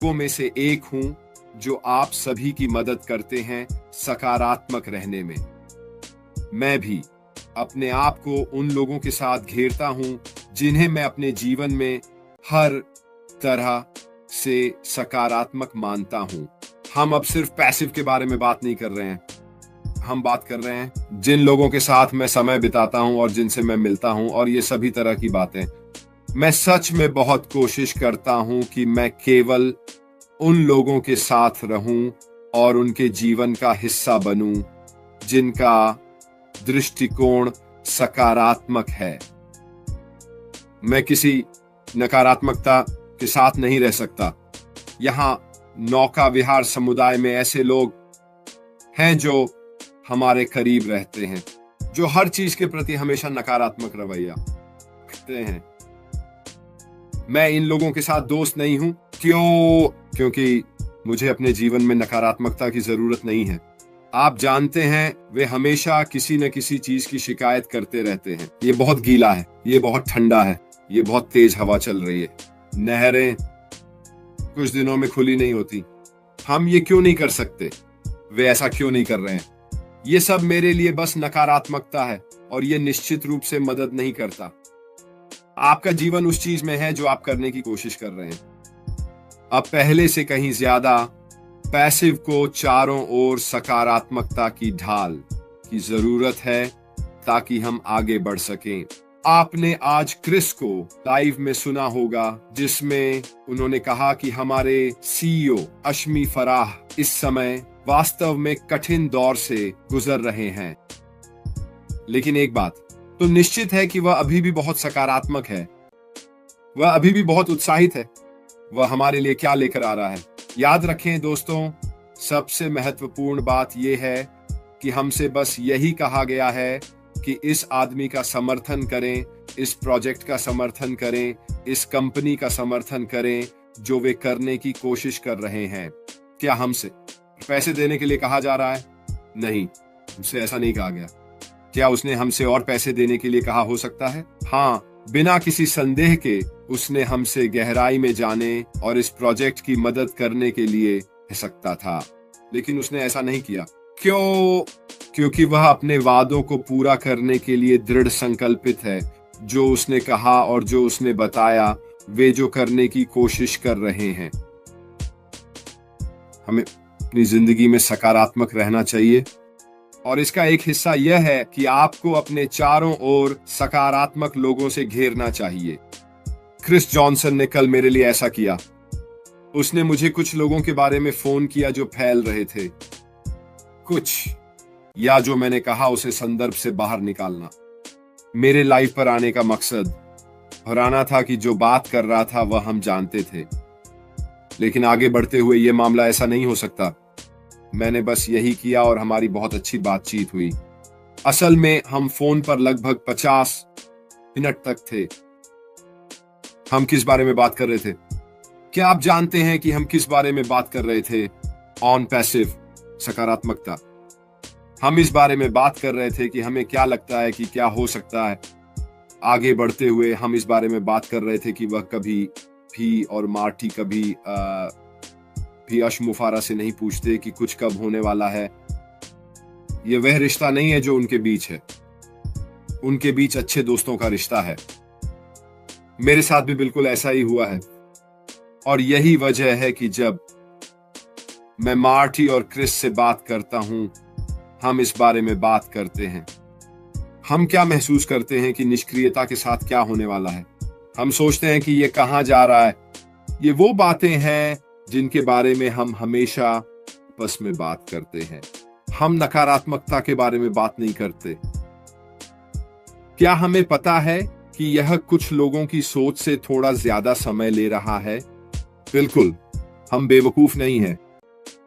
लोगों में से एक हूं जो आप सभी की मदद करते हैं सकारात्मक रहने में। मैं भी अपने आप को उन लोगों के साथ घेरता हूं जिन्हें मैं अपने जीवन में हर तरह से सकारात्मक मानता हूं। हम अब सिर्फ पैसिव के बारे में बात नहीं कर रहे हैं, हम बात कर रहे हैं जिन लोगों के साथ मैं समय बिताता हूं और जिनसे मैं मिलता हूं, और ये सभी तरह की बातें। मैं सच में बहुत कोशिश करता हूं कि मैं केवल उन लोगों के साथ रहूं और उनके जीवन का हिस्सा बनूं जिनका दृष्टिकोण सकारात्मक है। मैं किसी नकारात्मकता के साथ नहीं रह सकता। यहां नौका विहार समुदाय में ऐसे लोग हैं जो हमारे करीब रहते हैं, जो हर चीज के प्रति हमेशा नकारात्मक रवैया रखते हैं। मैं इन लोगों के साथ दोस्त नहीं हूं। क्योंकि मुझे अपने जीवन में नकारात्मकता की जरूरत नहीं है। आप जानते हैं, वे हमेशा किसी न किसी चीज की शिकायत करते रहते हैं। ये बहुत गीला है, ये बहुत ठंडा है, ये बहुत तेज हवा चल रही है, नहरें कुछ दिनों में खुली नहीं होती, हम ये क्यों नहीं कर सकते, वे ऐसा क्यों नहीं कर रहे हैं। ये सब मेरे लिए बस नकारात्मकता है और ये निश्चित रूप से मदद नहीं करता। आपका जीवन उस चीज में है जो आप करने की कोशिश कर रहे हैं। अब पहले से कहीं ज्यादा पैसिव को चारों ओर सकारात्मकता की ढाल की जरूरत है ताकि हम आगे बढ़ सकें। आपने आज क्रिस को लाइव में सुना होगा जिसमें उन्होंने कहा कि हमारे सीईओ अशमी फराह इस समय वास्तव में कठिन दौर से गुजर रहे हैं, लेकिन एक बात तो निश्चित है कि वह अभी भी बहुत सकारात्मक है, वह अभी भी बहुत उत्साहित है। वह हमारे लिए क्या लेकर आ रहा है। याद रखें दोस्तों, सबसे महत्वपूर्ण बात यह है कि हमसे बस यही कहा गया है कि इस आदमी का समर्थन करें, इस प्रोजेक्ट का समर्थन करें, इस कंपनी का समर्थन करें जो वे करने की कोशिश कर रहे हैं। क्या हमसे पैसे देने के लिए कहा जा रहा है? नहीं, हमसे ऐसा नहीं कहा गया। क्या उसने हमसे और पैसे देने के लिए कहा हो सकता है? हाँ, बिना किसी संदेह के उसने हमसे गहराई में जाने और इस प्रोजेक्ट की मदद करने के लिए कह सकता था, लेकिन उसने ऐसा नहीं किया। क्यों? क्योंकि वह अपने वादों को पूरा करने के लिए दृढ़ संकल्पित है। जो उसने कहा और जो उसने बताया, वे जो करने की कोशिश कर रहे हैं। हमें अपनी जिंदगी में सकारात्मक रहना चाहिए और इसका एक हिस्सा यह है कि आपको अपने चारों ओर सकारात्मक लोगों से घेरना चाहिए। क्रिस जॉनसन ने कल मेरे लिए ऐसा किया। उसने मुझे कुछ लोगों के बारे में फोन किया जो फैल रहे थे कुछ, या जो मैंने कहा उसे संदर्भ से बाहर निकालना। मेरे लाइव पर आने का मकसद दोहराना था कि जो बात कर रहा था वह हम जानते थे, लेकिन आगे बढ़ते हुए यह मामला ऐसा नहीं हो सकता। मैंने बस यही किया और हमारी बहुत अच्छी बातचीत हुई। असल में हम फोन पर लगभग 50 मिनट तक थे। हम किस बारे में बात कर रहे थे? क्या आप जानते हैं कि हम किस बारे में बात कर रहे थे? ऑन पैसिव सकारात्मकता। हम इस बारे में बात कर रहे थे कि हमें क्या लगता है कि क्या हो सकता है। आगे बढ़ते हुए हम इस बारे में बात कर रहे थे कि वह कभी भी और मार्टी कभी भी अशमुफारा से नहीं पूछते कि कुछ कब होने वाला है। यह वह रिश्ता नहीं है जो उनके बीच है। उनके बीच अच्छे दोस्तों का रिश्ता है। मेरे साथ भी बिल्कुल ऐसा ही हुआ है और यही वजह है कि जब मैं मार्टी और क्रिस से बात करता हूं, हम इस बारे में बात करते हैं। हम क्या महसूस करते हैं कि निष्क्रियता के साथ क्या होने वाला है। हम सोचते हैं कि यह कहां जा रहा है। ये वो बातें हैं जिनके बारे में हम हमेशा आपस में बात करते हैं। हम नकारात्मकता के बारे में बात नहीं करते। क्या हमें पता है कि यह कुछ लोगों की सोच से थोड़ा ज्यादा समय ले रहा है? बिल्कुल, हम बेवकूफ नहीं हैं।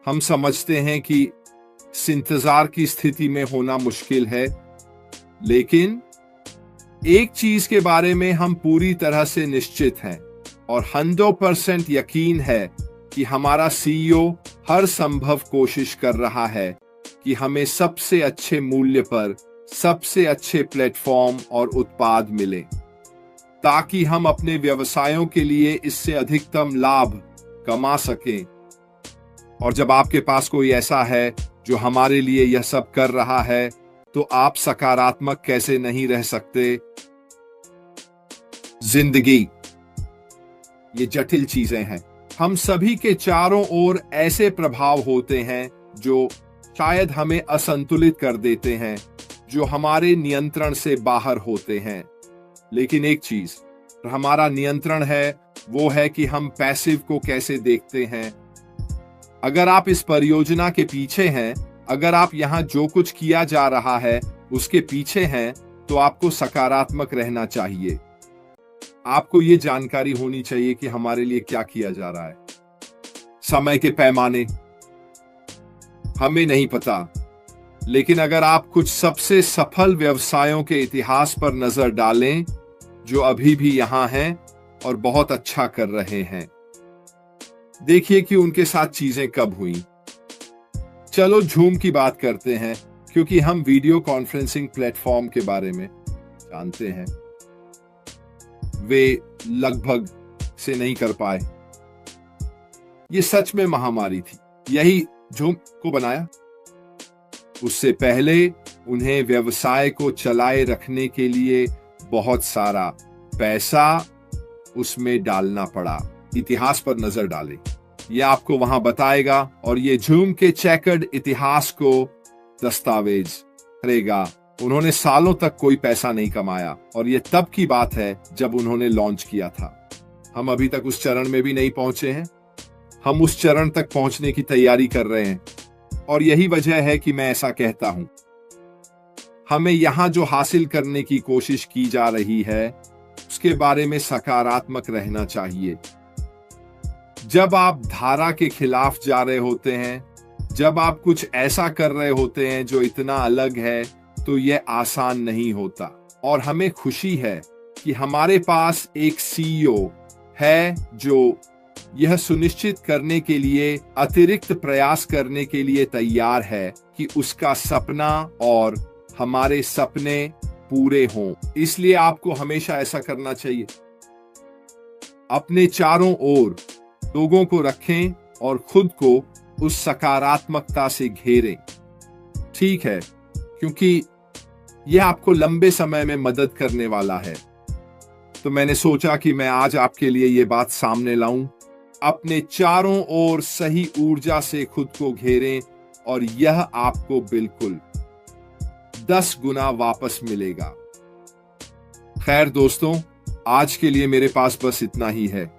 हम समझते हैं कि इस इंतजार की स्थिति में होना मुश्किल है, लेकिन एक चीज के बारे में हम पूरी तरह से निश्चित हैं और 100% यकीन है कि हमारा सीईओ हर संभव कोशिश कर रहा है कि हमें सबसे अच्छे मूल्य पर सबसे अच्छे प्लेटफॉर्म और उत्पाद मिले, ताकि हम अपने व्यवसायों के लिए इससे अधिकतम लाभ कमा सकें। और जब आपके पास कोई ऐसा है जो हमारे लिए यह सब कर रहा है, तो आप सकारात्मक कैसे नहीं रह सकते? जिंदगी ये जटिल चीजें हैं। हम सभी के चारों ओर ऐसे प्रभाव होते हैं जो शायद हमें असंतुलित कर देते हैं, जो हमारे नियंत्रण से बाहर होते हैं। लेकिन एक चीज हमारा नियंत्रण है, वो है कि हम पैसिव को कैसे देखते हैं। अगर आप इस परियोजना के पीछे हैं, अगर आप यहां जो कुछ किया जा रहा है उसके पीछे हैं, तो आपको सकारात्मक रहना चाहिए। आपको ये जानकारी होनी चाहिए कि हमारे लिए क्या किया जा रहा है। समय के पैमाने हमें नहीं पता, लेकिन अगर आप कुछ सबसे सफल व्यवसायों के इतिहास पर नजर डालें जो अभी भी यहां हैं और बहुत अच्छा कर रहे हैं, देखिए कि उनके साथ चीजें कब हुई। चलो Zoom की बात करते हैं, क्योंकि हम वीडियो कॉन्फ्रेंसिंग प्लेटफॉर्म के बारे में जानते हैं। वे लगभग से नहीं कर पाए। ये सच में महामारी थी, यही Zoom को बनाया। उससे पहले उन्हें व्यवसाय को चलाए रखने के लिए बहुत सारा पैसा उसमें डालना पड़ा। इतिहास पर नजर डालें, यह आपको वहां बताएगा, और ये Zoom के चेकर्ड इतिहास को दस्तावेज करेगा। उन्होंने सालों तक कोई पैसा नहीं कमाया, और ये तब की बात है जब उन्होंने लॉन्च किया था। हम अभी तक उस चरण में भी नहीं पहुंचे हैं। हम उस चरण तक पहुंचने की तैयारी कर रहे हैं, और यही वजह है कि मैं ऐसा कहता हूं। हमें यहां जो हासिल करने की कोशिश की जा रही है उसके बारे में सकारात्मक रहना चाहिए। जब आप धारा के खिलाफ जा रहे होते हैं, जब आप कुछ ऐसा कर रहे होते हैं जो इतना अलग है, तो यह आसान नहीं होता। और हमें खुशी है कि हमारे पास एक सीईओ है जो यह सुनिश्चित करने के लिए अतिरिक्त प्रयास करने के लिए तैयार है कि उसका सपना और हमारे सपने पूरे हों। इसलिए आपको हमेशा ऐसा करना चाहिए। अपने चारों ओर लोगों को रखें और खुद को उस सकारात्मकता से घेरें। ठीक है, क्योंकि यह आपको लंबे समय में मदद करने वाला है। तो मैंने सोचा कि मैं आज आपके लिए यह बात सामने लाऊं। अपने चारों ओर सही ऊर्जा से खुद को घेरें, और यह आपको बिल्कुल 10 गुना वापस मिलेगा। खैर दोस्तों, आज के लिए मेरे पास बस इतना ही है।